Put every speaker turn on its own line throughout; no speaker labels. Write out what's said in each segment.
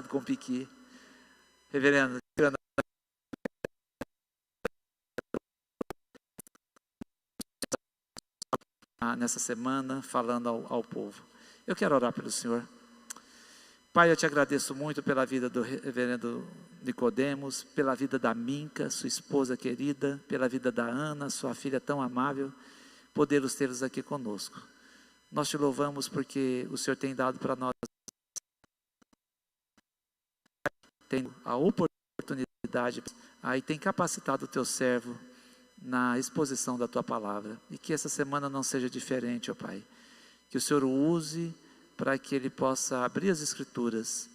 com piqui. Reverendo, nessa semana, falando ao povo. Eu quero orar pelo Senhor. Pai, eu te agradeço muito pela vida do reverendo Nicodemos, pela vida da Minca, sua esposa querida, pela vida da Ana, sua filha tão amável, podê-los tê-los aqui conosco. Nós te louvamos porque o Senhor tem dado para nós a oportunidade e tem capacitado o teu servo na exposição da tua palavra. E que essa semana não seja diferente, ó Pai. Que o Senhor o use para que ele possa abrir as Escrituras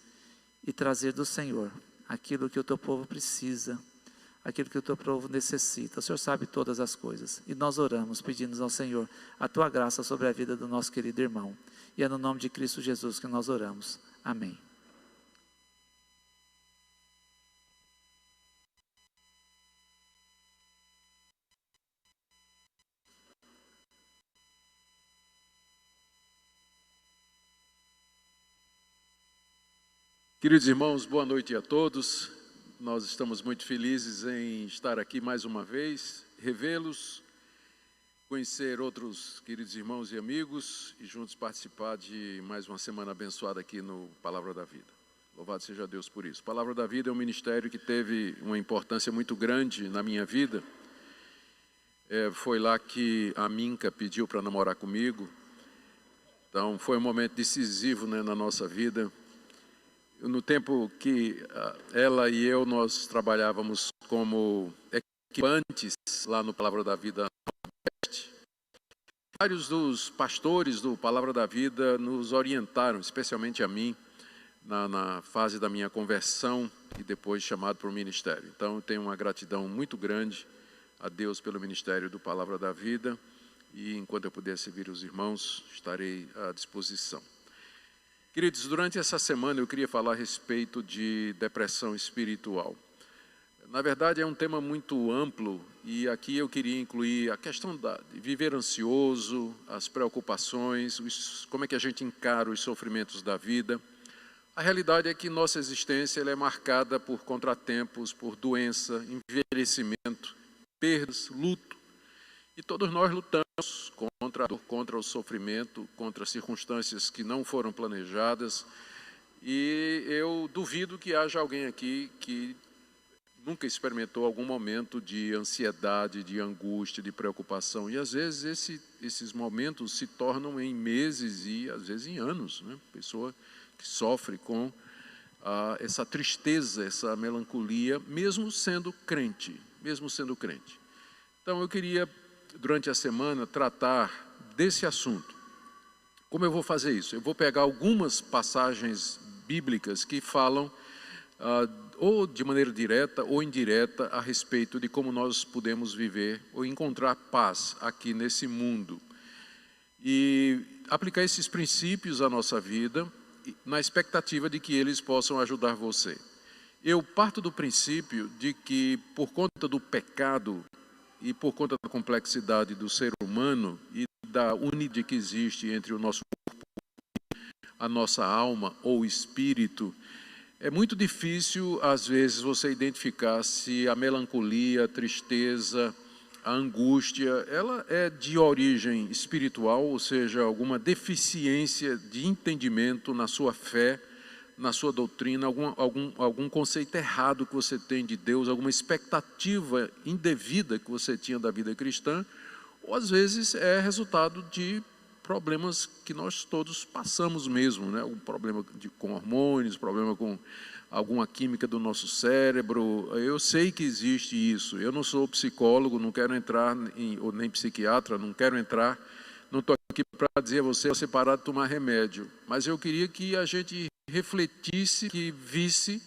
e trazer do Senhor aquilo que o teu povo precisa, aquilo que o teu povo necessita. O Senhor sabe todas as coisas. E nós oramos, pedimos ao Senhor a tua graça sobre a vida do nosso querido irmão. E é no nome de Cristo Jesus que nós oramos. Amém.
Queridos irmãos, boa noite a todos. Nós estamos muito felizes em estar aqui mais uma vez, revê-los, conhecer outros queridos irmãos e amigos e juntos participar de mais uma semana abençoada aqui no Palavra da Vida. Louvado seja Deus por isso. Palavra da Vida é um ministério que teve uma importância muito grande na minha vida. Foi lá que a Minca pediu para namorar comigo. Então foi um momento decisivo, né, na nossa vida. No tempo que ela e eu, nós trabalhávamos como equipantes lá no Palavra da Vida Nordeste, vários dos pastores do Palavra da Vida nos orientaram, especialmente a mim, na fase da minha conversão e depois chamado para o ministério. Então eu tenho uma gratidão muito grande a Deus pelo ministério do Palavra da Vida e enquanto eu puder servir os irmãos, estarei à disposição. Queridos, durante essa semana eu queria falar a respeito de depressão espiritual. Na verdade é um tema muito amplo e aqui eu queria incluir a questão de viver ansioso, as preocupações, como é que a gente encara os sofrimentos da vida. A realidade é que nossa existência ela é marcada por contratempos, por doença, envelhecimento, perdas, luto. E todos nós lutamos contra a dor, contra o sofrimento, contra circunstâncias que não foram planejadas. E eu duvido que haja alguém aqui que nunca experimentou algum momento de ansiedade, de angústia, de preocupação. E às vezes esses momentos se tornam em meses e às vezes em anos, né? Pessoa que sofre com essa tristeza, essa melancolia, mesmo sendo crente. Então eu queria, durante a semana, tratar desse assunto. Como eu vou fazer isso? Eu vou pegar algumas passagens bíblicas que falam, ou de maneira direta ou indireta, a respeito de como nós podemos viver ou encontrar paz aqui nesse mundo. E aplicar esses princípios à nossa vida, na expectativa de que eles possam ajudar você. Eu parto do princípio de que, por conta do pecado, e por conta da complexidade do ser humano e da unidade que existe entre o nosso corpo, a nossa alma ou espírito, é muito difícil, às vezes, você identificar se a melancolia, a tristeza, a angústia, ela é de origem espiritual, ou seja, alguma deficiência de entendimento na sua fé, na sua doutrina, algum conceito errado que você tem de Deus, alguma expectativa indevida que você tinha da vida cristã, ou às vezes é resultado de problemas que nós todos passamos mesmo, né? Um problema com hormônios, problema com alguma química do nosso cérebro. Eu sei que existe isso. Eu não sou psicólogo, não quero entrar, ou nem psiquiatra, não estou aqui para dizer a você parar de tomar remédio. Mas eu queria que a gente refletisse, que visse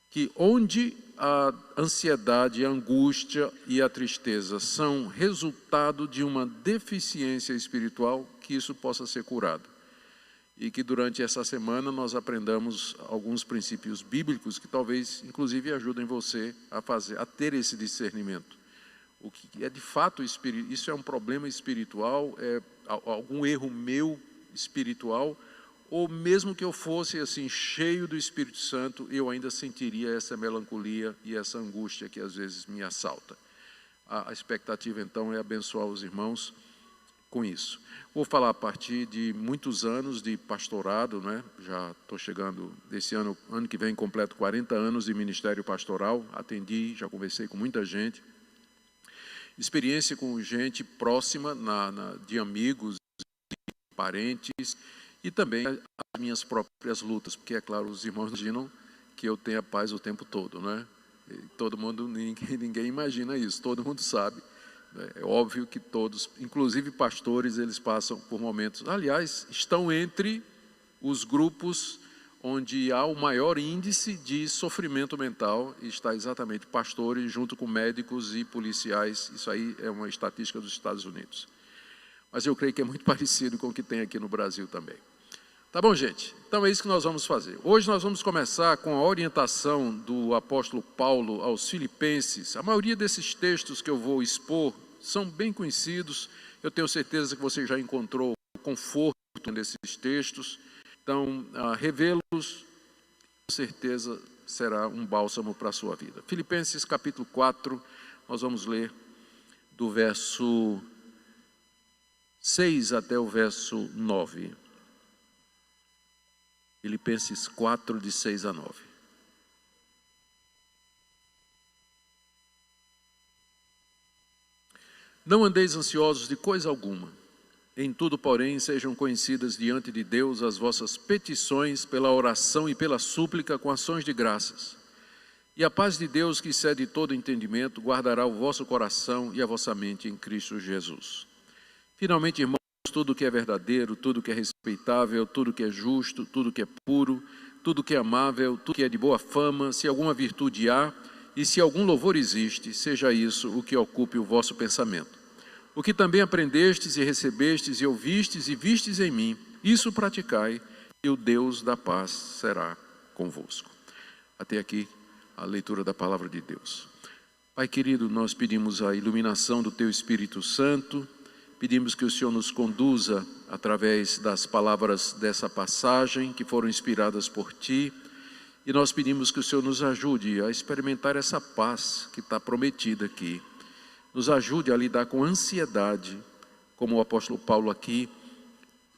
que onde a ansiedade, a angústia e a tristeza são resultado de uma deficiência espiritual, que isso possa ser curado. E que durante essa semana nós aprendamos alguns princípios bíblicos que talvez, inclusive, ajudem você a ter esse discernimento. O que é de fato espírito, isso é um problema espiritual, é algum erro meu espiritual, ou mesmo que eu fosse assim cheio do Espírito Santo, eu ainda sentiria essa melancolia e essa angústia que às vezes me assalta. A expectativa então é abençoar os irmãos com isso. Vou falar a partir de muitos anos de pastorado, né? Já estou chegando, desse ano que vem completo 40 anos de ministério pastoral, atendi, já conversei com muita gente. Experiência com gente próxima, de amigos, de parentes, e também as minhas próprias lutas, porque é claro, os irmãos imaginam que eu tenha paz o tempo todo, né? E todo mundo, ninguém imagina isso, todo mundo sabe. É óbvio que todos, inclusive pastores, eles passam por momentos, aliás, estão entre os grupos onde há o maior índice de sofrimento mental, e está exatamente pastores junto com médicos e policiais. Isso aí é uma estatística dos Estados Unidos. Mas eu creio que é muito parecido com o que tem aqui no Brasil também. Tá bom, gente? Então é isso que nós vamos fazer. Hoje nós vamos começar com a orientação do apóstolo Paulo aos Filipenses. A maioria desses textos que eu vou expor são bem conhecidos. Eu tenho certeza que você já encontrou conforto nesses textos. Então, revê-los, com certeza, será um bálsamo para a sua vida. Filipenses capítulo 4, nós vamos ler do verso 6 até o verso 9. Filipenses 4, de 6 a 9. Não andeis ansiosos de coisa alguma. Em tudo, porém, sejam conhecidas diante de Deus as vossas petições pela oração e pela súplica com ações de graças. E a paz de Deus, que excede todo entendimento, guardará o vosso coração e a vossa mente em Cristo Jesus. Finalmente, irmãos, tudo que é verdadeiro, tudo que é respeitável, tudo que é justo, tudo que é puro, tudo que é amável, tudo que é de boa fama, se alguma virtude há e se algum louvor existe, seja isso o que ocupe o vosso pensamento. O que também aprendestes e recebestes e ouvistes e vistes em mim, isso praticai, e o Deus da paz será convosco. Até aqui a leitura da palavra de Deus. Pai querido, nós pedimos a iluminação do Teu Espírito Santo, pedimos que o Senhor nos conduza através das palavras dessa passagem que foram inspiradas por Ti, e nós pedimos que o Senhor nos ajude a experimentar essa paz que está prometida aqui. Nos ajude a lidar com ansiedade, como o apóstolo Paulo aqui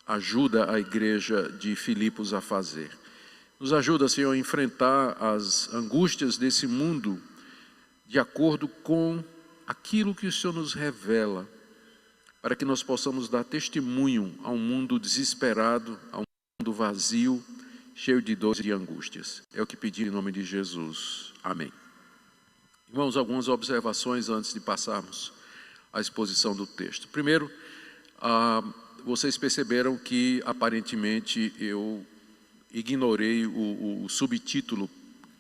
ajuda a igreja de Filipos a fazer. Nos ajuda, Senhor, a enfrentar as angústias desse mundo de acordo com aquilo que o Senhor nos revela, para que nós possamos dar testemunho a um mundo desesperado, a um mundo vazio, cheio de dores e angústias. É o que pedi em nome de Jesus. Amém. Irmãos, algumas observações antes de passarmos à exposição do texto. Primeiro, vocês perceberam que aparentemente eu ignorei o subtítulo,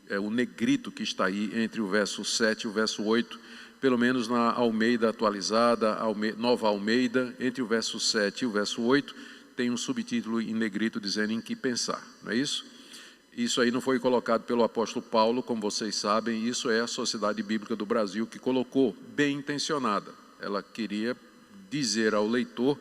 o negrito que está aí entre o verso 7 e o verso 8, pelo menos na Almeida atualizada, Nova Almeida, entre o verso 7 e o verso 8, tem um subtítulo em negrito dizendo em que pensar, não é isso? Isso aí não foi colocado pelo apóstolo Paulo, como vocês sabem, isso é a Sociedade Bíblica do Brasil que colocou, bem intencionada. Ela queria dizer ao leitor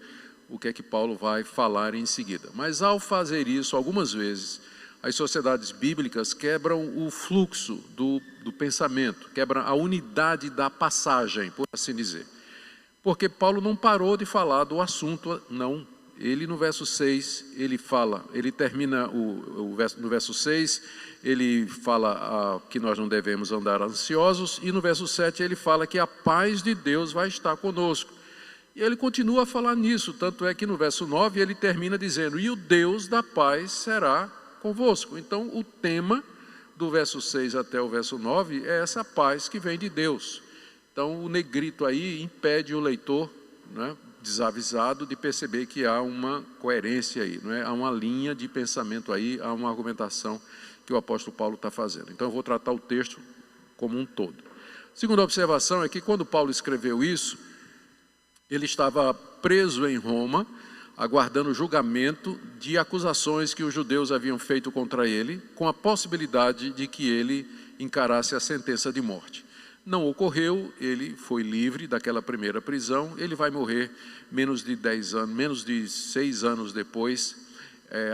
o que é que Paulo vai falar em seguida. Mas ao fazer isso, algumas vezes, as sociedades bíblicas quebram o fluxo do pensamento, quebram a unidade da passagem, por assim dizer. Porque Paulo não parou de falar do assunto, não. Ele no verso 6, ele termina no verso 6, ele fala que nós não devemos andar ansiosos, e no verso 7 ele fala que a paz de Deus vai estar conosco. E ele continua a falar nisso, tanto é que no verso 9 ele termina dizendo, e o Deus da paz será convosco. Então o tema do verso 6 até o verso 9 é essa paz que vem de Deus. Então o negrito aí impede o leitor, né, desavisado, de perceber que há uma coerência aí, não é? Há uma linha de pensamento aí, há uma argumentação que o apóstolo Paulo está fazendo. Então eu vou tratar o texto como um todo. Segunda observação é que quando Paulo escreveu isso, ele estava preso em Roma, aguardando o julgamento de acusações que os judeus haviam feito contra ele, com a possibilidade de que ele encarasse a sentença de morte. Não ocorreu, ele foi livre daquela primeira prisão, ele vai morrer menos de 6 anos depois,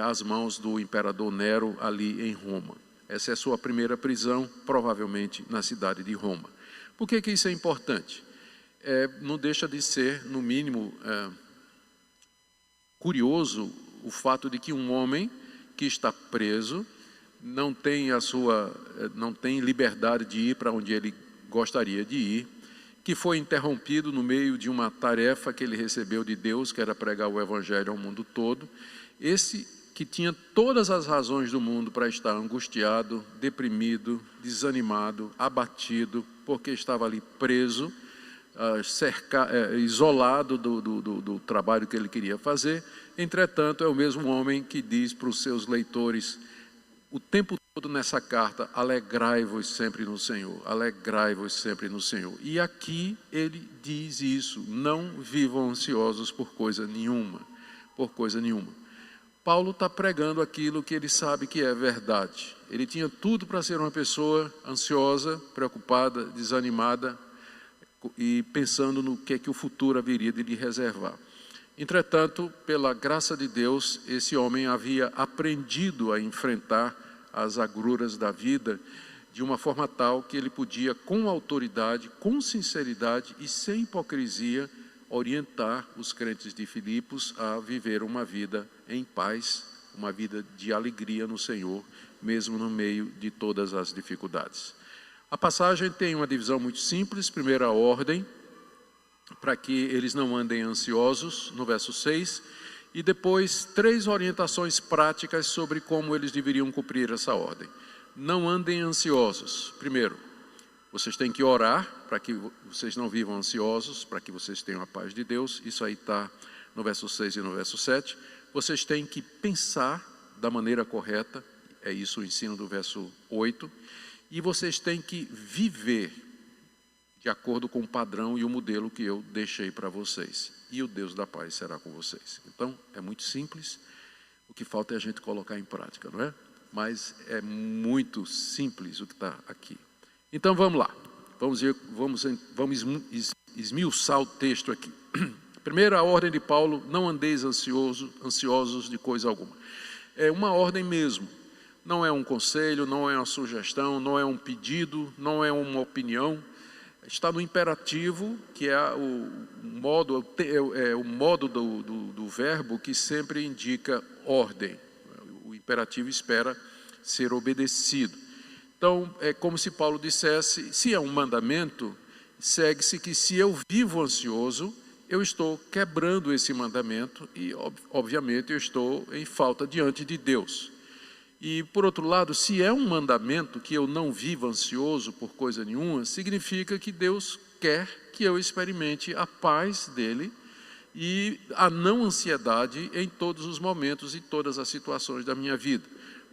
às mãos do imperador Nero ali em Roma. Essa é a sua primeira prisão, provavelmente na cidade de Roma. Por que isso é importante? Não deixa de ser, no mínimo, curioso o fato de que um homem que está preso não tem liberdade de ir para onde ele gostaria de ir, que foi interrompido no meio de uma tarefa que ele recebeu de Deus, que era pregar o evangelho ao mundo todo. Esse que tinha todas as razões do mundo para estar angustiado, deprimido, desanimado, abatido, porque estava ali preso, isolado do trabalho que ele queria fazer. Entretanto, é o mesmo homem que diz para os seus leitores o tempo todo nessa carta: alegrai-vos sempre no Senhor, alegrai-vos sempre no Senhor. E aqui ele diz isso: não vivam ansiosos por coisa nenhuma, por coisa nenhuma. Paulo está pregando aquilo que ele sabe que é verdade. Ele tinha tudo para ser uma pessoa ansiosa, preocupada, desanimada e pensando no que o futuro haveria de lhe reservar. Entretanto, pela graça de Deus, esse homem havia aprendido a enfrentar as agruras da vida de uma forma tal que ele podia, com autoridade, com sinceridade e sem hipocrisia, orientar os crentes de Filipos a viver uma vida em paz, uma vida de alegria no Senhor, mesmo no meio de todas as dificuldades. A passagem tem uma divisão muito simples. Primeira ordem, para que eles não andem ansiosos, no verso 6, e depois 3 orientações práticas sobre como eles deveriam cumprir essa ordem. Não andem ansiosos. Primeiro, vocês têm que orar para que vocês não vivam ansiosos, para que vocês tenham a paz de Deus. Isso aí está no verso 6 e no verso 7. Vocês têm que pensar da maneira correta, é isso o ensino do verso 8. E vocês têm que viver de acordo com o padrão e o modelo que eu deixei para vocês. E o Deus da paz será com vocês. Então, é muito simples. O que falta é a gente colocar em prática, não é? Mas é muito simples o que está aqui. Então, vamos lá. Vamos esmiuçar o texto aqui. Primeira ordem de Paulo: não andeis ansiosos de coisa alguma. É uma ordem mesmo. Não é um conselho, não é uma sugestão, não é um pedido, não é uma opinião. Está no imperativo, que é o modo do verbo que sempre indica ordem. O imperativo espera ser obedecido. Então, é como se Paulo dissesse: se é um mandamento, segue-se que se eu vivo ansioso, eu estou quebrando esse mandamento e, obviamente, eu estou em falta diante de Deus. E, por outro lado, se é um mandamento que eu não viva ansioso por coisa nenhuma, significa que Deus quer que eu experimente a paz dele e a não ansiedade em todos os momentos e todas as situações da minha vida.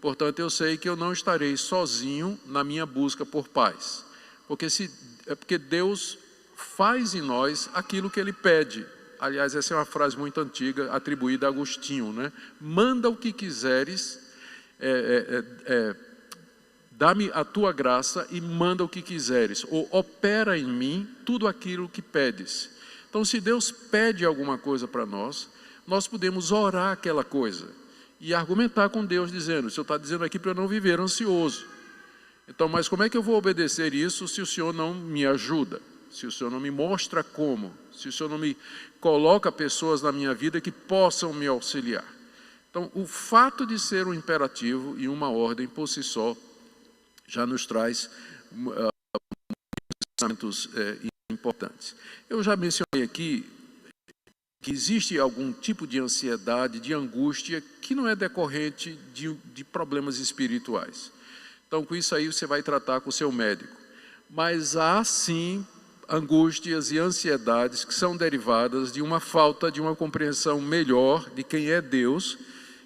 Portanto, eu sei que eu não estarei sozinho na minha busca por paz, porque Deus faz em nós aquilo que ele pede. Aliás, essa é uma frase muito antiga, atribuída a Agostinho, né? Manda o que quiseres, dá-me a tua graça e manda o que quiseres, ou opera em mim tudo aquilo que pedes. Então, se Deus pede alguma coisa para nós, nós podemos orar aquela coisa e argumentar com Deus, dizendo: o Senhor está dizendo aqui para eu não viver ansioso. Então, mas como é que eu vou obedecer isso se o Senhor não me ajuda? Se o Senhor não me mostra como? Se o Senhor não me coloca pessoas na minha vida que possam me auxiliar? Então, o fato de ser um imperativo e uma ordem por si só já nos traz pensamentos importantes. Eu já mencionei aqui que existe algum tipo de ansiedade, de angústia, que não é decorrente de problemas espirituais. Então, com isso aí você vai tratar com o seu médico. Mas há sim angústias e ansiedades que são derivadas de uma falta de uma compreensão melhor de quem é Deus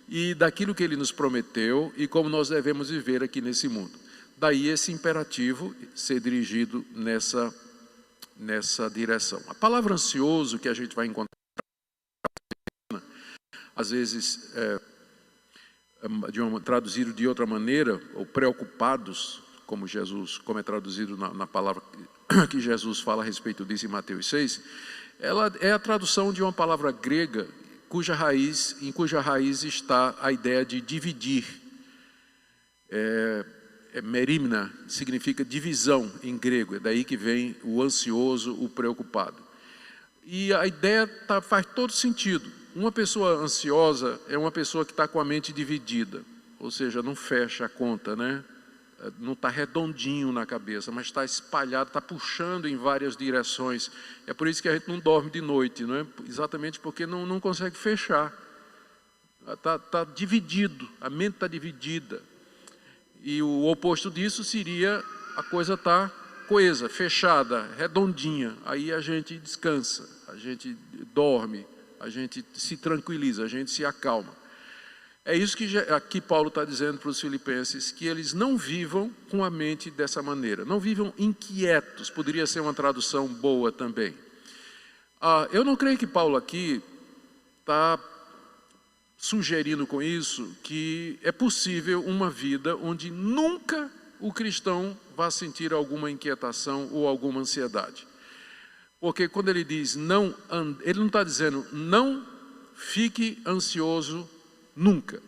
e daquilo que Ele nos prometeu e como nós devemos viver aqui nesse mundo. Daí esse imperativo ser dirigido nessa direção. A palavra ansioso que a gente vai encontrar, às vezes traduzido de outra maneira, ou preocupados, como é traduzido na palavra que Jesus fala a respeito disso em Mateus 6, ela é a tradução de uma palavra grega em cuja raiz está a ideia de dividir. Merimna significa divisão em grego, é daí que vem o ansioso, o preocupado. E a ideia faz todo sentido. Uma pessoa ansiosa é uma pessoa que está com a mente dividida, ou seja, não fecha a conta, né? Não está redondinho na cabeça, mas está espalhado, está puxando em várias direções. É por isso que a gente não dorme de noite, não é? Exatamente porque não consegue fechar. Está dividido, a mente está dividida. E o oposto disso seria a coisa estar coesa, fechada, redondinha. Aí a gente descansa, a gente dorme, a gente se tranquiliza, a gente se acalma. É isso que aqui Paulo está dizendo para os filipenses, que eles não vivam com a mente dessa maneira, não vivam inquietos, poderia ser uma tradução boa também. Eu não creio que Paulo aqui está sugerindo com isso que é possível uma vida onde nunca o cristão vá sentir alguma inquietação ou alguma ansiedade. Porque quando ele diz não, ele não está dizendo não fique ansioso nunca.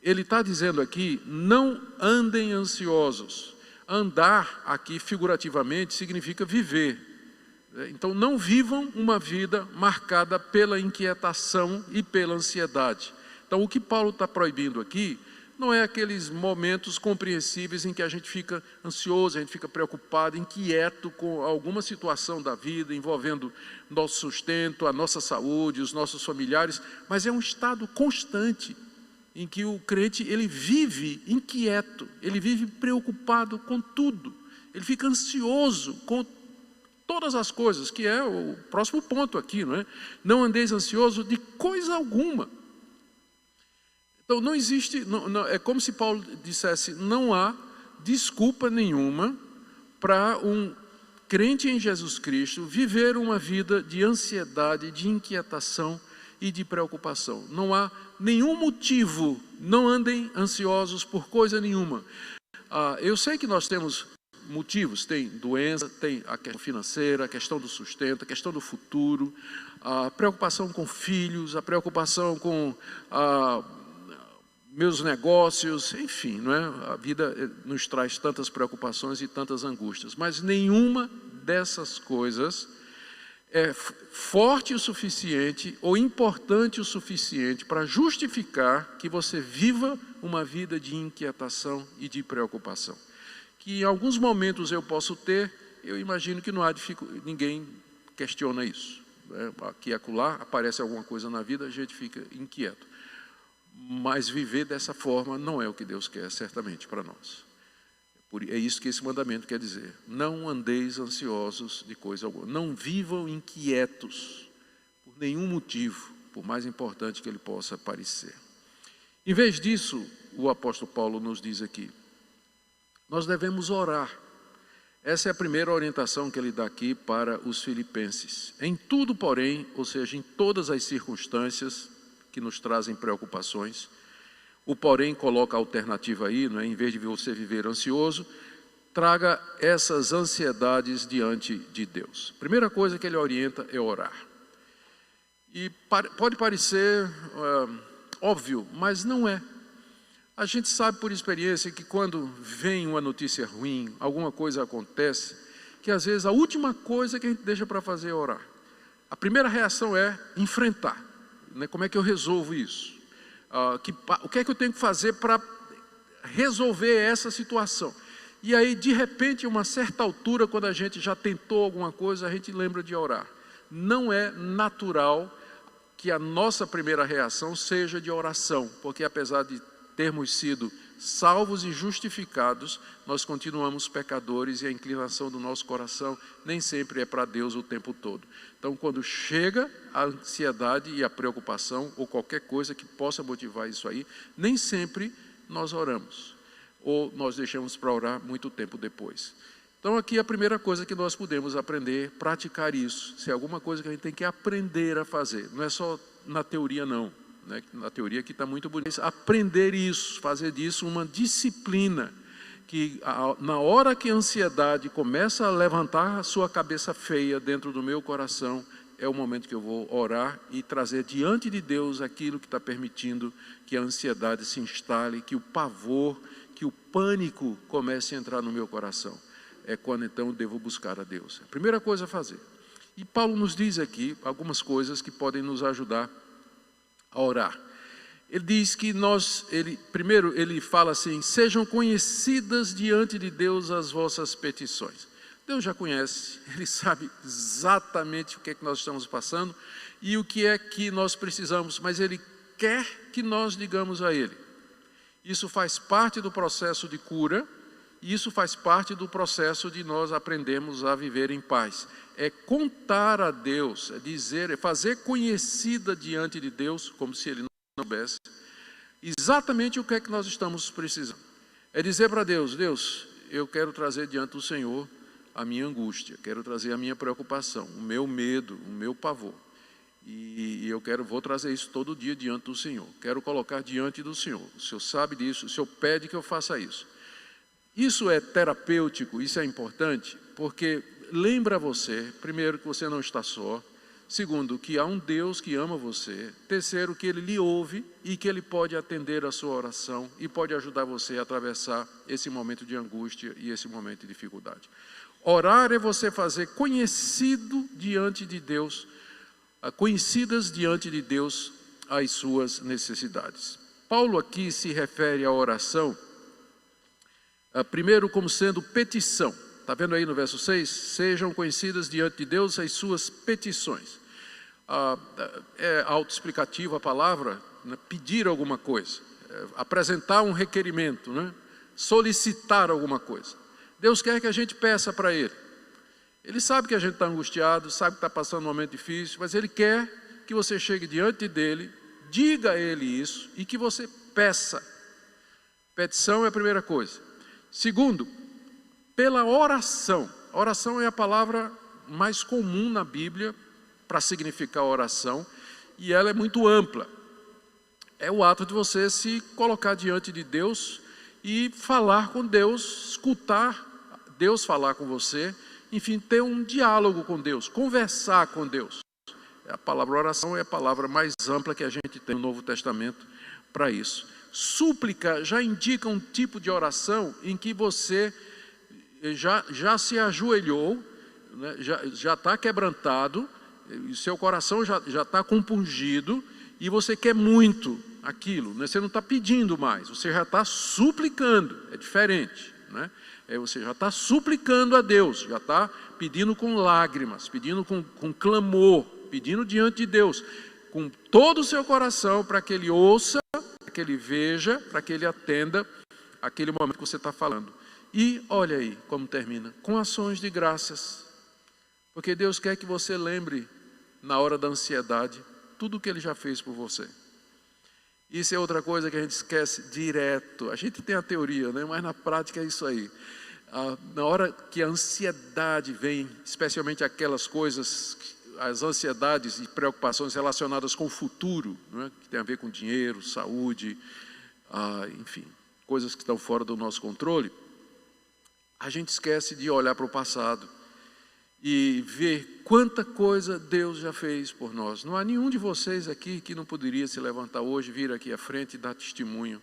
Ele está dizendo aqui, não andem ansiosos. Andar aqui, figurativamente, significa viver. Então, não vivam uma vida marcada pela inquietação e pela ansiedade. Então, o que Paulo está proibindo aqui não é aqueles momentos compreensíveis em que a gente fica ansioso, a gente fica preocupado, inquieto com alguma situação da vida, envolvendo nosso sustento, a nossa saúde, os nossos familiares, mas é um estado constante em que o crente ele vive inquieto, ele vive preocupado com tudo, ele fica ansioso com todas as coisas, que é o próximo ponto aqui, não é? Não andeis ansioso de coisa alguma. Então não existe, é como se Paulo dissesse, não há desculpa nenhuma para um crente em Jesus Cristo viver uma vida de ansiedade, de inquietação e de preocupação. Não há nenhum motivo, não andem ansiosos por coisa nenhuma. Eu sei que nós temos motivos, tem doença, tem a questão financeira, a questão do sustento, a questão do futuro, a preocupação com filhos, a preocupação com meus negócios, enfim, não é? A vida nos traz tantas preocupações e tantas angústias, mas nenhuma dessas coisas é forte o suficiente ou importante o suficiente para justificar que você viva uma vida de inquietação e de preocupação. Que em alguns momentos eu posso ter, eu imagino que não há ninguém questiona isso. Aqui e acolá aparece alguma coisa na vida, a gente fica inquieto. Mas viver dessa forma não é o que Deus quer, certamente, para nós. É isso que esse mandamento quer dizer. Não andeis ansiosos de coisa alguma. Não vivam inquietos por nenhum motivo, por mais importante que ele possa parecer. Em vez disso, o apóstolo Paulo nos diz aqui, nós devemos orar. Essa é a primeira orientação que ele dá aqui para os filipenses. Em tudo, porém, ou seja, em todas as circunstâncias que nos trazem preocupações, o porém coloca a alternativa aí, não é? Em vez de você viver ansioso, traga essas ansiedades diante de Deus. Primeira coisa que ele orienta é orar. E pode parecer óbvio, mas não é. A gente sabe por experiência que quando vem uma notícia ruim, alguma coisa acontece, que às vezes a última coisa que a gente deixa para fazer é orar. A primeira reação é enfrentar. Né? Como é que eu resolvo isso? O que é que eu tenho que fazer para resolver essa situação? E aí, de repente, a uma certa altura, quando a gente já tentou alguma coisa, a gente lembra de orar. Não é natural que a nossa primeira reação seja de oração, porque apesar de termos sido salvos e justificados, nós continuamos pecadores e a inclinação do nosso coração nem sempre é para Deus o tempo todo. Então, quando chega a ansiedade e a preocupação, ou qualquer coisa que possa motivar isso aí, nem sempre nós oramos, ou nós deixamos para orar muito tempo depois. Então, aqui a primeira coisa que nós podemos aprender, praticar isso. Se é alguma coisa que a gente tem que aprender a fazer, não é só na teoria não. Né? Na teoria aqui está muito bonito. Aprender isso, fazer disso uma disciplina, que na hora que a ansiedade começa a levantar a sua cabeça feia dentro do meu coração, é o momento que eu vou orar e trazer diante de Deus aquilo que está permitindo que a ansiedade se instale, que o pavor, que o pânico comece a entrar no meu coração. É quando então eu devo buscar a Deus. A primeira coisa a fazer. E Paulo nos diz aqui algumas coisas que podem nos ajudar a orar. Ele diz que primeiro ele fala assim: sejam conhecidas diante de Deus as vossas petições. Deus já conhece, Ele sabe exatamente o que é que nós estamos passando e o que é que nós precisamos, mas Ele quer que nós digamos a Ele. Isso faz parte do processo de cura, e isso faz parte do processo de nós aprendermos a viver em paz. É contar a Deus, é dizer, é fazer conhecida diante de Deus, como se Ele não soubesse, exatamente o que é que nós estamos precisando. É dizer para Deus: Deus, eu quero trazer diante do Senhor a minha angústia, quero trazer a minha preocupação, o meu medo, o meu pavor. E eu vou trazer isso todo dia diante do Senhor. Quero colocar diante do Senhor. O Senhor sabe disso, o Senhor pede que eu faça isso. Isso é terapêutico, isso é importante, porque lembra você, primeiro, que você não está só. Segundo, que há um Deus que ama você. Terceiro, que Ele lhe ouve e que Ele pode atender a sua oração e pode ajudar você a atravessar esse momento de angústia e esse momento de dificuldade. Orar é você fazer conhecidas diante de Deus as suas necessidades. Paulo aqui se refere à oração, primeiro como sendo petição. Está vendo aí no verso 6? Sejam conhecidas diante de Deus as suas petições. É autoexplicativo a palavra, né? Pedir alguma coisa, apresentar um requerimento, né? Solicitar alguma coisa. Deus quer que a gente peça para Ele. Ele sabe que a gente está angustiado, sabe que está passando um momento difícil, mas Ele quer que você chegue diante dEle, diga a Ele isso e que você peça. Petição é a primeira coisa. Segundo, pela oração. Oração é a palavra mais comum na Bíblia para significar oração, e ela é muito ampla. É o ato de você se colocar diante de Deus e falar com Deus, escutar Deus falar com você, enfim, ter um diálogo com Deus, conversar com Deus. A palavra oração é a palavra mais ampla que a gente tem no Novo Testamento para isso. Súplica já indica um tipo de oração em que você já se ajoelhou, né, já está quebrantado, seu coração já está compungido e você quer muito aquilo, né? Você não está pedindo mais, você já está suplicando, é diferente, né? Você já está suplicando a Deus, já está pedindo com lágrimas, pedindo com clamor, pedindo diante de Deus, com todo o seu coração, para que Ele ouça, para que Ele veja, para que Ele atenda aquele momento que você está falando. E olha aí como termina, com ações de graças, porque Deus quer que você lembre, na hora da ansiedade, tudo o que Ele já fez por você. Isso é outra coisa que a gente esquece direto. A gente tem a teoria, né? Mas na prática é isso aí. Na hora que a ansiedade vem, especialmente aquelas coisas, as ansiedades e preocupações relacionadas com o futuro, né? Que tem a ver com dinheiro, saúde, enfim, coisas que estão fora do nosso controle, a gente esquece de olhar para o passado e ver quanta coisa Deus já fez por nós. Não há nenhum de vocês aqui que não poderia se levantar hoje, vir aqui à frente e dar testemunho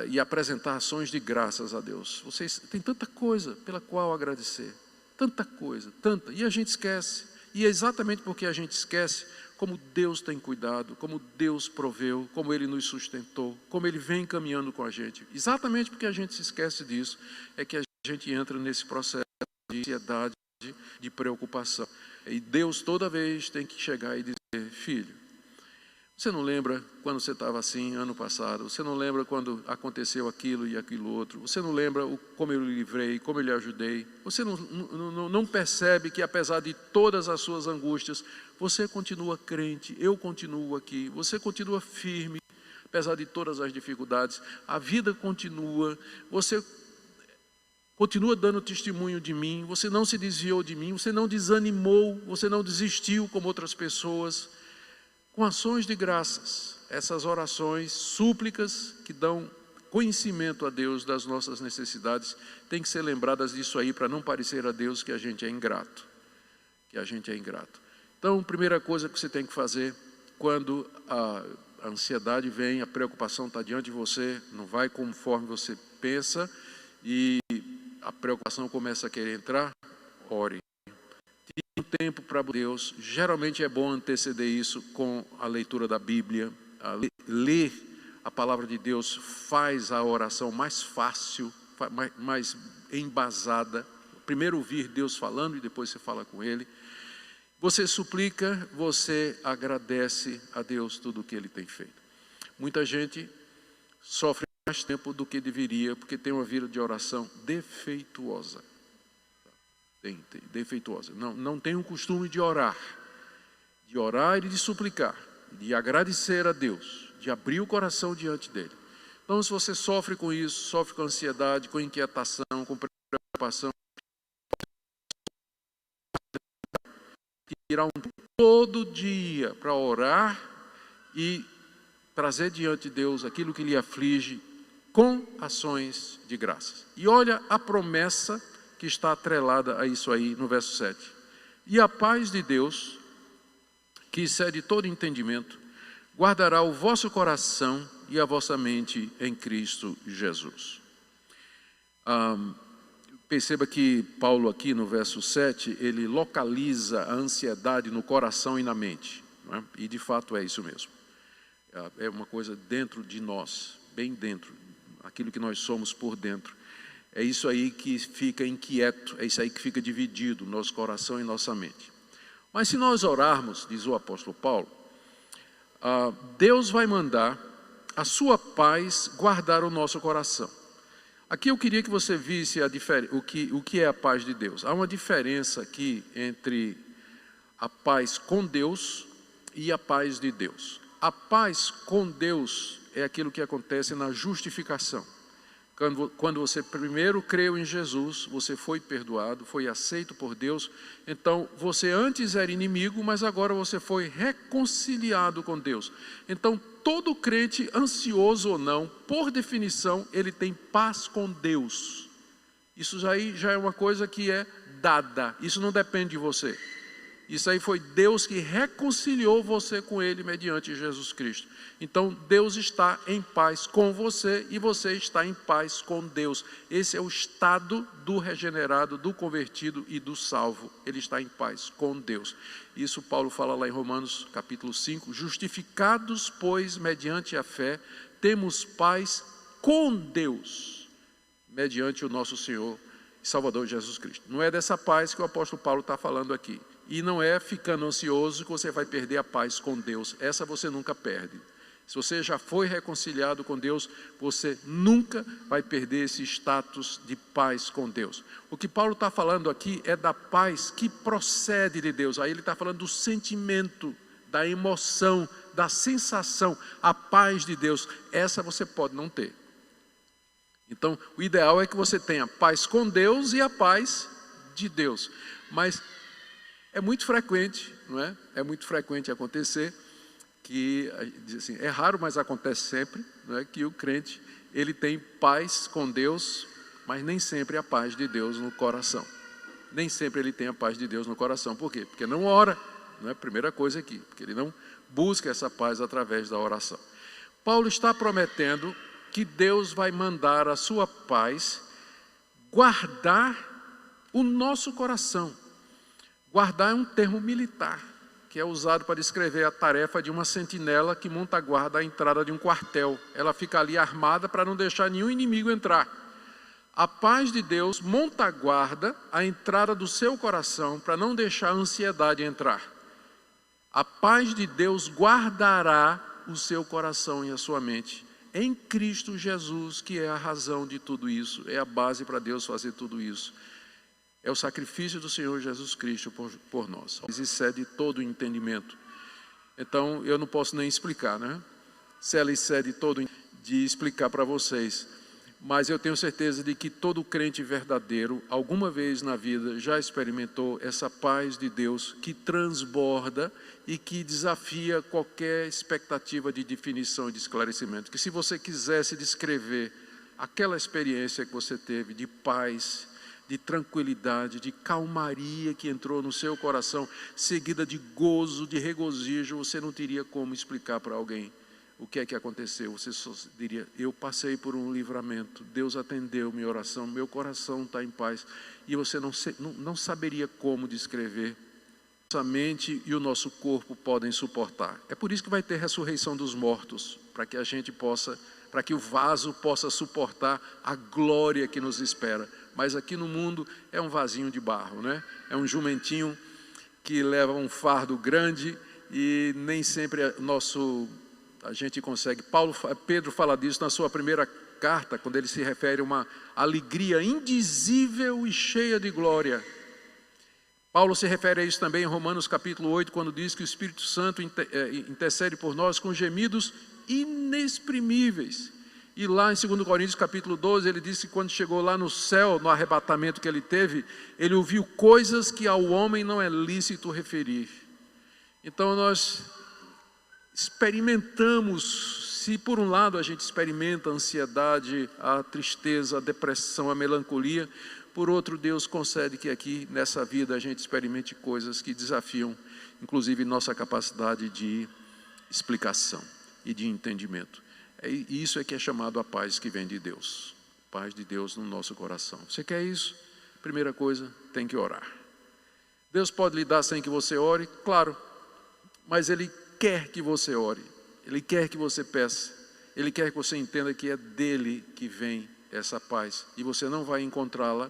e apresentar ações de graças a Deus. Vocês têm tanta coisa pela qual agradecer, tanta coisa, tanta, e a gente esquece. E é exatamente porque a gente esquece como Deus tem cuidado, como Deus proveu, como Ele nos sustentou, como Ele vem caminhando com a gente. Exatamente porque a gente se esquece disso, é que a gente entra nesse processo de ansiedade, de preocupação. E Deus toda vez tem que chegar e dizer: filho, você não lembra quando você estava assim ano passado? Você não lembra quando aconteceu aquilo e aquilo outro? Você não lembra como eu lhe livrei, como eu lhe ajudei? Você não percebe que apesar de todas as suas angústias, você continua crente, eu continuo aqui, você continua firme, apesar de todas as dificuldades, a vida continua, você continua dando testemunho de mim, você não se desviou de mim, você não desanimou, você não desistiu como outras pessoas. Com ações de graças, essas orações, súplicas que dão conhecimento a Deus das nossas necessidades, tem que ser lembradas disso aí para não parecer a Deus que a gente é ingrato. Que a gente é ingrato. Então, a primeira coisa que você tem que fazer, quando a ansiedade vem, a preocupação está diante de você, não vai conforme você pensa, e a preocupação começa a querer entrar, ore. Tire um tempo para Deus. Geralmente é bom anteceder isso com a leitura da Bíblia. Ler a palavra de Deus faz a oração mais fácil, mais embasada. Primeiro ouvir Deus falando e depois você fala com Ele. Você suplica, você agradece a Deus tudo o que Ele tem feito. Muita gente sofre mais tempo do que deveria, porque tem uma vida de oração defeituosa. Defeituosa. Não tem o costume de orar e de suplicar, de agradecer a Deus, de abrir o coração diante dEle. Então, se você sofre com isso, sofre com ansiedade, com inquietação, com preocupação, tirar todo dia para orar e trazer diante de Deus aquilo que lhe aflige com ações de graças. E olha a promessa que está atrelada a isso aí no verso 7. E a paz de Deus, que excede todo entendimento, guardará o vosso coração e a vossa mente em Cristo Jesus. Perceba que Paulo aqui no verso 7, ele localiza a ansiedade no coração e na mente. Não é? E de fato é isso mesmo. É uma coisa dentro de nós, bem dentro, aquilo que nós somos por dentro. É isso aí que fica inquieto, é isso aí que fica dividido, nosso coração e nossa mente. Mas se nós orarmos, diz o apóstolo Paulo, Deus vai mandar a sua paz guardar o nosso coração. Aqui eu queria que você visse o que é a paz de Deus. Há uma diferença aqui entre a paz com Deus e a paz de Deus. A paz com Deus é aquilo que acontece na justificação. Quando você primeiro creu em Jesus, você foi perdoado, foi aceito por Deus. Então, você antes era inimigo, mas agora você foi reconciliado com Deus. Então, todo crente, ansioso ou não, por definição, ele tem paz com Deus. Isso aí já é uma coisa que é dada, isso não depende de você. Isso aí foi Deus que reconciliou você com Ele mediante Jesus Cristo. Então, Deus está em paz com você e você está em paz com Deus. Esse é o estado do regenerado, do convertido e do salvo. Ele está em paz com Deus. Isso Paulo fala lá em Romanos capítulo 5. Justificados, pois, mediante a fé, temos paz com Deus, mediante o nosso Senhor e Salvador Jesus Cristo. Não é dessa paz que o apóstolo Paulo está falando aqui. E não é ficando ansioso que você vai perder a paz com Deus. Essa você nunca perde. Se você já foi reconciliado com Deus, você nunca vai perder esse status de paz com Deus. O que Paulo está falando aqui é da paz que procede de Deus. Aí ele está falando do sentimento, da emoção, da sensação. A paz de Deus, essa você pode não ter. Então, o ideal é que você tenha paz com Deus e a paz de Deus. Mas é muito frequente, não é? É muito frequente acontecer que, assim, é raro, mas acontece sempre, não é? Que o crente, ele tem paz com Deus, mas nem sempre a paz de Deus no coração. Nem sempre ele tem a paz de Deus no coração. Por quê? Porque não ora, não é? Primeira coisa aqui, porque ele não busca essa paz através da oração. Paulo está prometendo que Deus vai mandar a sua paz guardar o nosso coração. Guardar é um termo militar, que é usado para descrever a tarefa de uma sentinela que monta a guarda à entrada de um quartel. Ela fica ali armada para não deixar nenhum inimigo entrar. A paz de Deus monta a guarda à entrada do seu coração para não deixar a ansiedade entrar. A paz de Deus guardará o seu coração e a sua mente em Cristo Jesus, que é a razão de tudo isso, é a base para Deus fazer tudo isso. É o sacrifício do Senhor Jesus Cristo por nós. Isso excede todo o entendimento. Então, eu não posso nem explicar, né? Se ela excede todo de explicar para vocês. Mas eu tenho certeza de que todo crente verdadeiro, alguma vez na vida, já experimentou essa paz de Deus que transborda e que desafia qualquer expectativa de definição e de esclarecimento. Que se você quisesse descrever aquela experiência que você teve de paz, de tranquilidade, de calmaria que entrou no seu coração, seguida de gozo, de regozijo. Você não teria como explicar para alguém o que é que aconteceu. Você só diria: eu passei por um livramento, Deus atendeu minha oração, meu coração está em paz. E você não saberia como descrever. Nossa mente e o nosso corpo podem suportar. É por isso que vai ter ressurreição dos mortos, para que a gente possa, para que o vaso possa suportar a glória que nos espera. Mas aqui no mundo é um vasinho de barro, né? É um jumentinho que leva um fardo grande e nem sempre a gente consegue. Pedro fala disso na sua primeira carta, quando ele se refere a uma alegria indizível e cheia de glória. Paulo se refere a isso também em Romanos capítulo 8, quando diz que o Espírito Santo intercede por nós com gemidos inexprimíveis. E lá em 2 Coríntios capítulo 12, ele disse que quando chegou lá no céu, no arrebatamento que ele teve, ele ouviu coisas que ao homem não é lícito referir. Então nós experimentamos, se por um lado a gente experimenta a ansiedade, a tristeza, a depressão, a melancolia, por outro, Deus concede que aqui nessa vida a gente experimente coisas que desafiam, inclusive, nossa capacidade de explicação e de entendimento. E isso é que é chamado a paz que vem de Deus. Paz de Deus no nosso coração. Você quer isso? Primeira coisa, tem que orar. Deus pode lhe dar sem que você ore? Claro. Mas Ele quer que você ore. Ele quer que você peça. Ele quer que você entenda que é dele que vem essa paz. E você não vai encontrá-la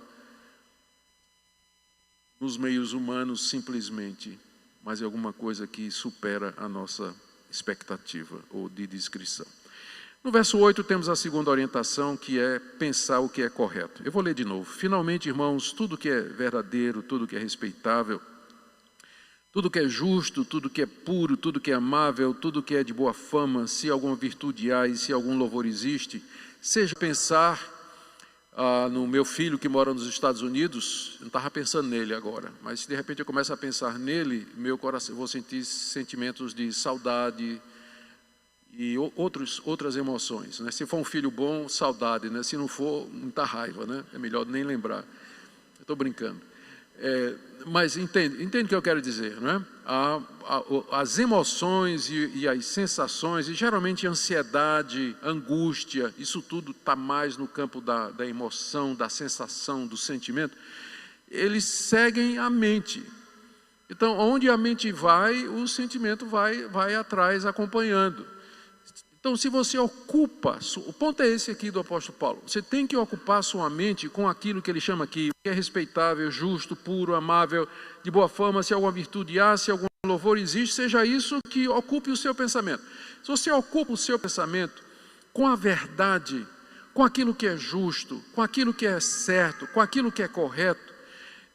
nos meios humanos simplesmente, mas é alguma coisa que supera a nossa expectativa ou de descrição. No verso 8 temos a segunda orientação, que é pensar o que é correto. Eu vou ler de novo. Finalmente, irmãos, tudo que é verdadeiro, tudo que é respeitável, tudo que é justo, tudo que é puro, tudo que é amável, tudo que é de boa fama, se alguma virtude há e se algum louvor existe, seja pensar no meu filho que mora nos Estados Unidos. Eu não estava pensando nele agora, mas se de repente eu começo a pensar nele, meu coração, vou sentir sentimentos de saudade e outras emoções, né? Se for um filho bom, saudade, né? Se não for, muita raiva, né? É melhor nem lembrar. Eu estou brincando. Mas entende o que eu quero dizer, não é? As emoções e as sensações, e geralmente ansiedade, angústia, isso tudo está mais no campo da emoção, da sensação, do sentimento. Eles seguem a mente. Então, onde a mente vai, o sentimento vai atrás, acompanhando. Então, se você ocupa, o ponto é esse aqui do apóstolo Paulo, você tem que ocupar sua mente com aquilo que ele chama aqui, que é respeitável, justo, puro, amável, de boa fama, se alguma virtude há, se algum louvor existe, seja isso que ocupe o seu pensamento. Se você ocupa o seu pensamento com a verdade, com aquilo que é justo, com aquilo que é certo, com aquilo que é correto,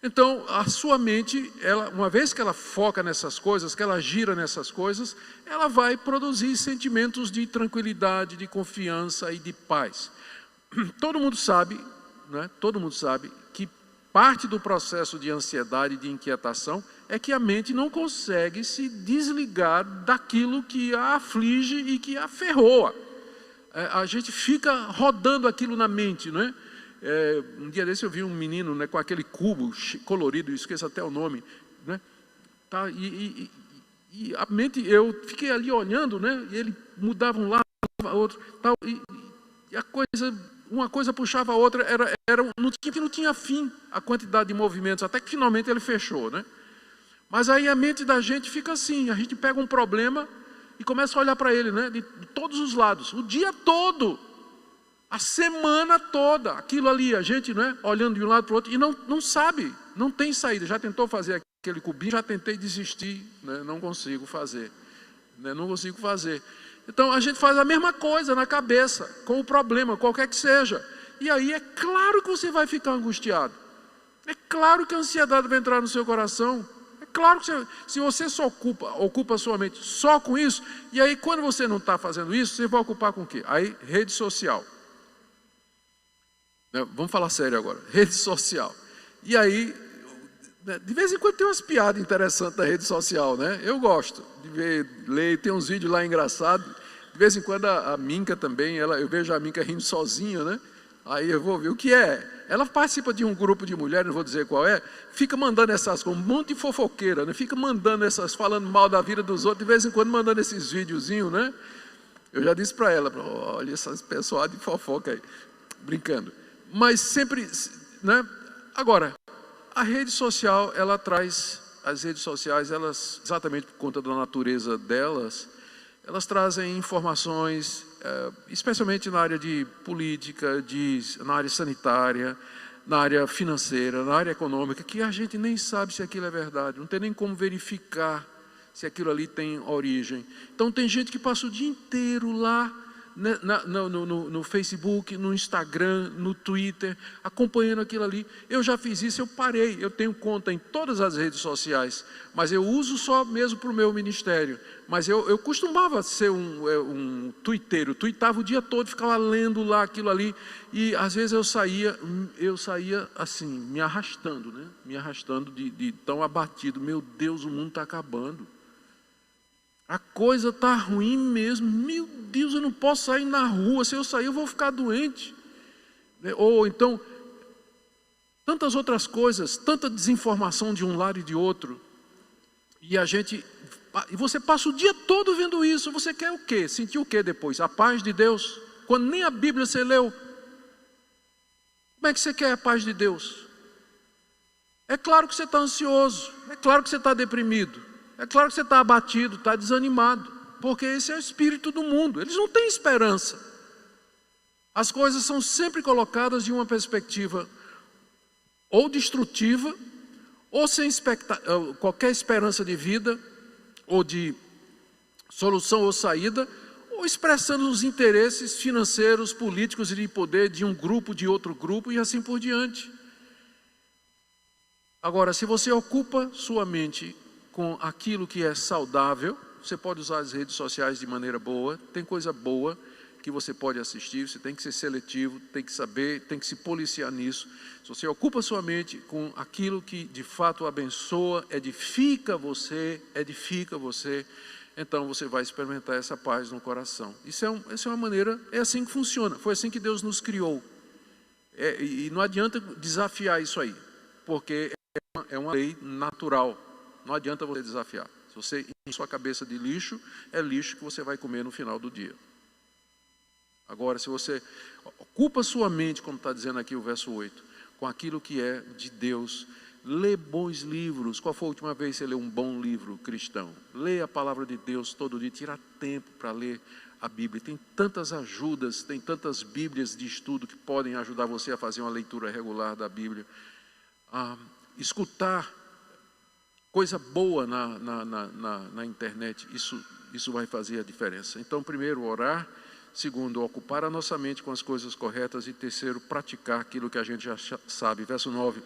então a sua mente, uma vez que ela foca nessas coisas, que ela gira nessas coisas, ela vai produzir sentimentos de tranquilidade, de confiança e de paz. Todo mundo sabe, né? Todo mundo sabe que parte do processo de ansiedade e de inquietação é que a mente não consegue se desligar daquilo que a aflige e que a ferroa. A gente fica rodando aquilo na mente, não é? Um dia desse eu vi um menino, né, com aquele cubo colorido, esqueço até o nome, né? Tá, e a mente, eu fiquei ali olhando, né? E ele mudava um lado, outro, tal, e a coisa, uma coisa puxava a outra, não tinha fim a quantidade de movimentos, até que finalmente ele fechou, né? Mas aí a mente da gente fica assim, a gente pega um problema e começa a olhar para ele, né, de todos os lados, o dia todo. A semana toda, aquilo ali, a gente, né, olhando de um lado para o outro, e não sabe, não tem saída. Já tentou fazer aquele cubinho, já tentei desistir, né, não consigo fazer. Né, não consigo fazer. Então a gente faz a mesma coisa na cabeça, com o problema, qualquer que seja. E aí é claro que você vai ficar angustiado. É claro que a ansiedade vai entrar no seu coração. É claro que se você só ocupa a sua mente só com isso, e aí quando você não está fazendo isso, você vai ocupar com o quê? Aí, rede social. Vamos falar sério agora, rede social. E aí, de vez em quando tem umas piadas interessantes da rede social, né? Eu gosto de ver, ler, tem uns vídeos lá engraçados. De vez em quando a Minka também, eu vejo a Minka rindo sozinha, né? Aí eu vou ver o que é. Ela participa de um grupo de mulheres, não vou dizer qual é, fica mandando essas coisas, um monte de fofoqueira, né? Fica mandando essas, falando mal da vida dos outros, de vez em quando mandando esses videozinhos, né? Eu já disse para ela, olha essas pessoas de fofoca aí, brincando. Mas sempre, né? Agora, a rede social, ela traz, as redes sociais, elas, exatamente por conta da natureza delas, elas trazem informações, especialmente na área de política, na área sanitária, na área financeira, na área econômica, que a gente nem sabe se aquilo é verdade, não tem nem como verificar se aquilo ali tem origem. Então tem gente que passa o dia inteiro lá, no Facebook, no Instagram, no Twitter, acompanhando aquilo ali. Eu já fiz isso, eu parei, eu tenho conta em todas as redes sociais, mas eu uso só mesmo para o meu ministério. Mas eu costumava ser um tuiteiro, tuitava o dia todo, ficava lendo lá aquilo ali, e às vezes eu saía assim, me arrastando, né? Me arrastando de tão abatido. Meu Deus, o mundo está acabando. A coisa está ruim mesmo. Meu Deus, eu não posso sair na rua. Se eu sair, eu vou ficar doente. Ou então, tantas outras coisas, tanta desinformação de um lado e de outro. E você passa o dia todo vendo isso. Você quer o quê? Sentir o quê depois? A paz de Deus? Quando nem a Bíblia você leu. Como é que você quer a paz de Deus? É claro que você está ansioso. É claro que você está deprimido. É claro que você está abatido, está desanimado, porque esse é o espírito do mundo. Eles não têm esperança. As coisas são sempre colocadas de uma perspectiva ou destrutiva, ou sem qualquer esperança de vida, ou de solução ou saída, ou expressando os interesses financeiros, políticos e de poder de um grupo, de outro grupo, e assim por diante. Agora, se você ocupa sua mente com aquilo que é saudável, você pode usar as redes sociais de maneira boa, tem coisa boa que você pode assistir, você tem que ser seletivo, tem que saber, tem que se policiar nisso. Se você ocupa sua mente com aquilo que de fato abençoa, edifica você, então você vai experimentar essa paz no coração. Essa é uma maneira, é assim que funciona, foi assim que Deus nos criou. E não adianta desafiar isso aí, porque é uma lei natural. Não adianta você desafiar. Se você enche sua cabeça de lixo, é lixo que você vai comer no final do dia. Agora, se você ocupa sua mente, como está dizendo aqui o verso 8, com aquilo que é de Deus, lê bons livros. Qual foi a última vez que você leu um bom livro cristão? Lê a palavra de Deus todo dia, tira tempo para ler a Bíblia. Tem tantas ajudas, tem tantas Bíblias de estudo que podem ajudar você a fazer uma leitura regular da Bíblia. Escutar coisa boa na internet, isso vai fazer a diferença. Então, primeiro, orar. Segundo, ocupar a nossa mente com as coisas corretas. E terceiro, praticar aquilo que a gente já sabe. Verso 9.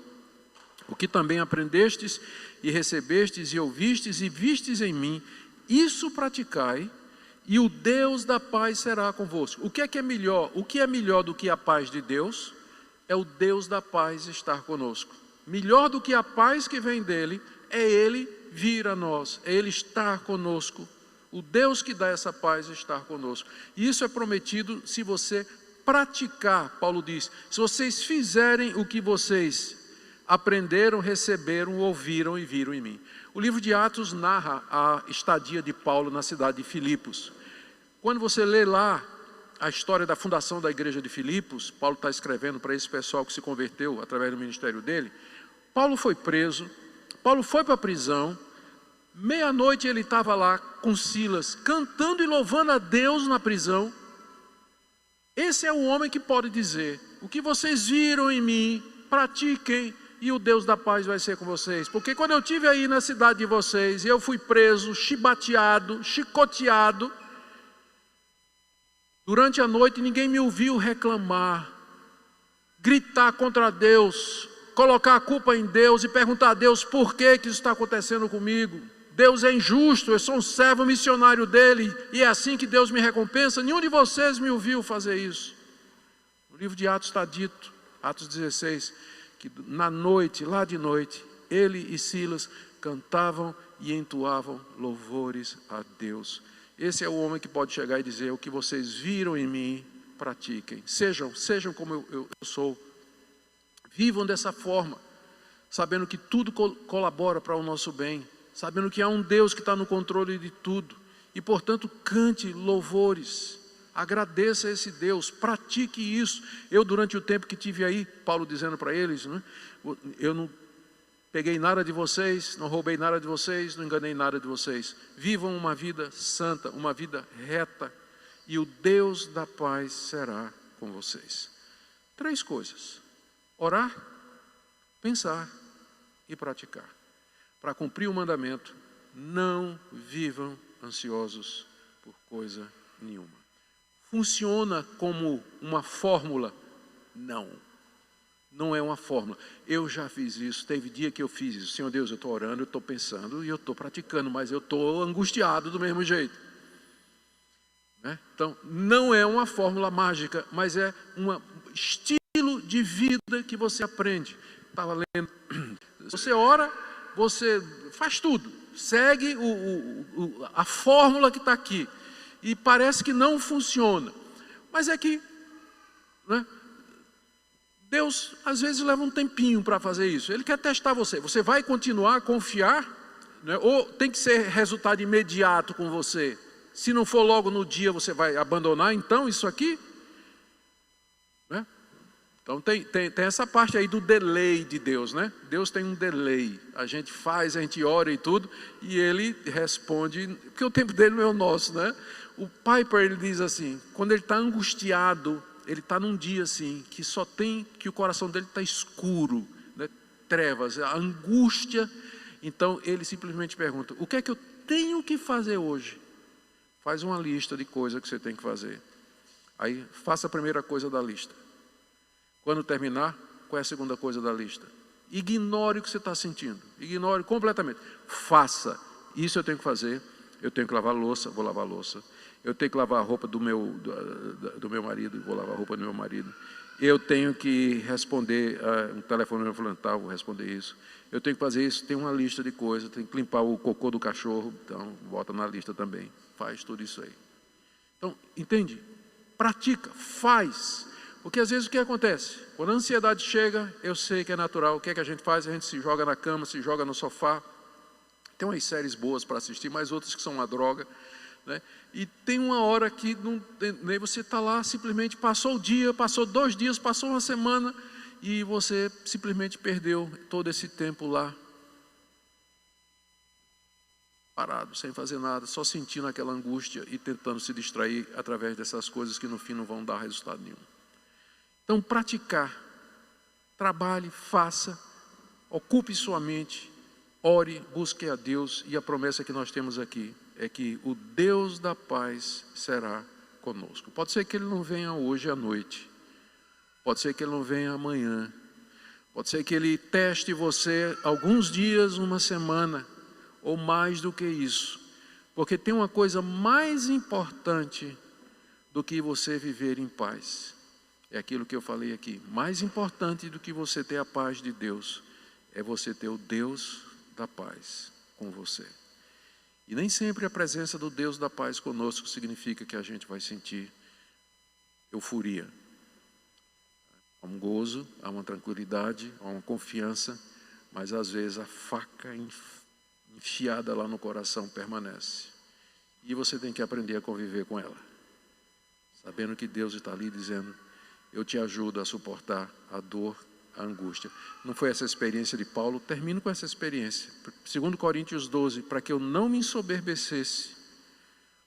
O que também aprendestes e recebestes e ouvistes e vistes em mim, isso praticai, e o Deus da paz será convosco. O que é melhor? O que é melhor do que a paz de Deus? É o Deus da paz estar conosco. Melhor do que a paz que vem dele, é Ele vir a nós, é Ele estar conosco. O Deus que dá essa paz estar conosco. E isso é prometido se você praticar, Paulo diz, se vocês fizerem o que vocês aprenderam, receberam, ouviram e viram em mim. O livro de Atos narra a estadia de Paulo na cidade de Filipos. Quando você lê lá a história da fundação da igreja de Filipos, Paulo está escrevendo para esse pessoal que se converteu através do ministério dele. Paulo foi preso, Paulo foi para a prisão, meia-noite ele estava lá com Silas, cantando e louvando a Deus na prisão. Esse é o homem que pode dizer, o que vocês viram em mim, pratiquem, e o Deus da paz vai ser com vocês. Porque quando eu estive aí na cidade de vocês, e eu fui preso, chibateado, chicoteado, durante a noite ninguém me ouviu reclamar, gritar contra Deus, colocar a culpa em Deus e perguntar a Deus por que isso está acontecendo comigo. Deus é injusto, eu sou um servo missionário dele e é assim que Deus me recompensa. Nenhum de vocês me ouviu fazer isso. No livro de Atos está dito, Atos 16, que na noite, lá de noite, ele e Silas cantavam e entoavam louvores a Deus. Esse é o homem que pode chegar e dizer, o que vocês viram em mim, pratiquem. Sejam como eu sou. Vivam dessa forma, sabendo que tudo colabora para o nosso bem, sabendo que há um Deus que está no controle de tudo. E, portanto, cante louvores, agradeça a esse Deus, pratique isso. Eu, durante o tempo que tive aí, Paulo dizendo para eles, né, eu não peguei nada de vocês, não roubei nada de vocês, não enganei nada de vocês. Vivam uma vida santa, uma vida reta, e o Deus da paz será com vocês. 3 coisas: orar, pensar e praticar. Para cumprir o mandamento, não vivam ansiosos por coisa nenhuma. Funciona como uma fórmula? Não é uma fórmula. Eu já fiz isso, teve dia que eu fiz isso. Senhor Deus, eu estou orando, eu estou pensando e eu estou praticando, mas eu estou angustiado do mesmo jeito. Né? Então, não é uma fórmula mágica, mas é um estilo de vida que você aprende. Estava lendo. Você ora, você faz tudo, segue a fórmula que está aqui. E parece que não funciona. Mas é que, né, Deus às vezes leva um tempinho para fazer isso. Ele quer testar você. Você vai continuar a confiar, né, ou tem que ser resultado imediato com você? Se não for logo no dia, você vai abandonar então isso aqui? Né? Então tem essa parte aí do delay de Deus, né? Deus tem um delay. A gente faz, a gente ora e tudo, e Ele responde, porque o tempo dele não é o nosso, né? O Piper, ele diz assim, quando ele está angustiado, ele está num dia assim, que o coração dele está escuro, né? Trevas, a angústia. Então ele simplesmente pergunta, o que é que eu tenho que fazer hoje? Faz uma lista de coisas que você tem que fazer. Aí faça a primeira coisa da lista. Quando terminar, qual é a segunda coisa da lista? Ignore o que você está sentindo. Ignore completamente. Faça. Isso eu tenho que fazer. Eu tenho que lavar a louça, vou lavar a louça. Eu tenho que lavar a roupa do meu marido, vou lavar a roupa do meu marido. Eu tenho que responder um telefone falando, tá, vou responder isso. Eu tenho que fazer isso, tem uma lista de coisas, tem que limpar o cocô do cachorro, então bota na lista também. Faz tudo isso aí. Então, entende? Pratica, faz. Porque às vezes o que acontece? Quando a ansiedade chega, eu sei que é natural. O que é que a gente faz? A gente se joga na cama, se joga no sofá. Tem umas séries boas para assistir, mas outras que são uma droga. Né? E tem uma hora que você está lá, simplesmente passou o dia, passou 2 dias, passou uma semana, e você simplesmente perdeu todo esse tempo lá, parado, sem fazer nada, só sentindo aquela angústia e tentando se distrair através dessas coisas que no fim não vão dar resultado nenhum. Então, praticar, trabalhe, faça, ocupe sua mente, ore, busque a Deus, e a promessa que nós temos aqui é que o Deus da paz será conosco. Pode ser que Ele não venha hoje à noite, pode ser que Ele não venha amanhã, pode ser que Ele teste você alguns dias, uma semana, ou mais do que isso, porque tem uma coisa mais importante do que você viver em paz. É aquilo que eu falei aqui, mais importante do que você ter a paz de Deus, é você ter o Deus da paz com você. E nem sempre a presença do Deus da paz conosco significa que a gente vai sentir euforia. Há um gozo, há uma tranquilidade, há uma confiança, mas às vezes a faca enfiada lá no coração permanece. E você tem que aprender a conviver com ela, sabendo que Deus está ali dizendo, eu te ajudo a suportar a dor, a angústia. Não foi essa a experiência de Paulo? Termino com essa experiência. 2 Coríntios 12, para que eu não me ensoberbecesse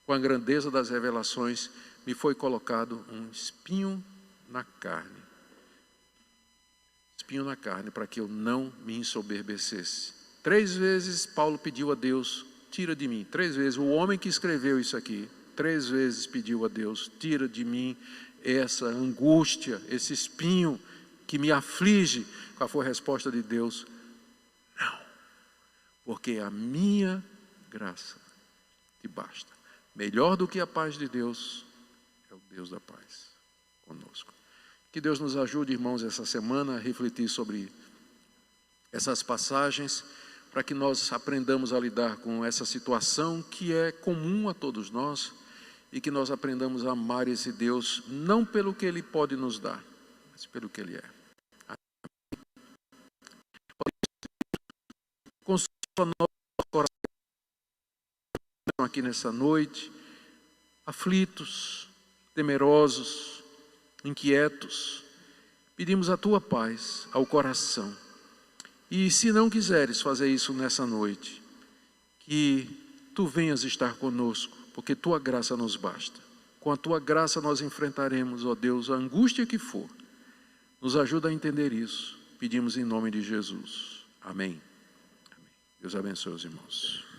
com a grandeza das revelações, me foi colocado um espinho na carne. Espinho na carne, para que eu não me ensoberbecesse. 3 vezes Paulo pediu a Deus, tira de mim. 3 vezes, o homem que escreveu isso aqui, 3 vezes pediu a Deus, tira de mim essa angústia, esse espinho que me aflige. Qual foi a resposta de Deus? Não, porque a minha graça te basta. Melhor do que a paz de Deus é o Deus da paz conosco. Que Deus nos ajude, irmãos, essa semana a refletir sobre essas passagens, para que nós aprendamos a lidar com essa situação que é comum a todos nós e que nós aprendamos a amar esse Deus, não pelo que Ele pode nos dar, mas pelo que Ele é. Consola nosso coração aqui nessa noite, aflitos, temerosos, inquietos. Pedimos a Tua paz ao coração. E se não quiseres fazer isso nessa noite, que Tu venhas estar conosco, porque Tua graça nos basta. Com a Tua graça nós enfrentaremos, ó Deus, a angústia que for. Nos ajuda a entender isso. Pedimos em nome de Jesus. Amém. Deus abençoe os irmãos.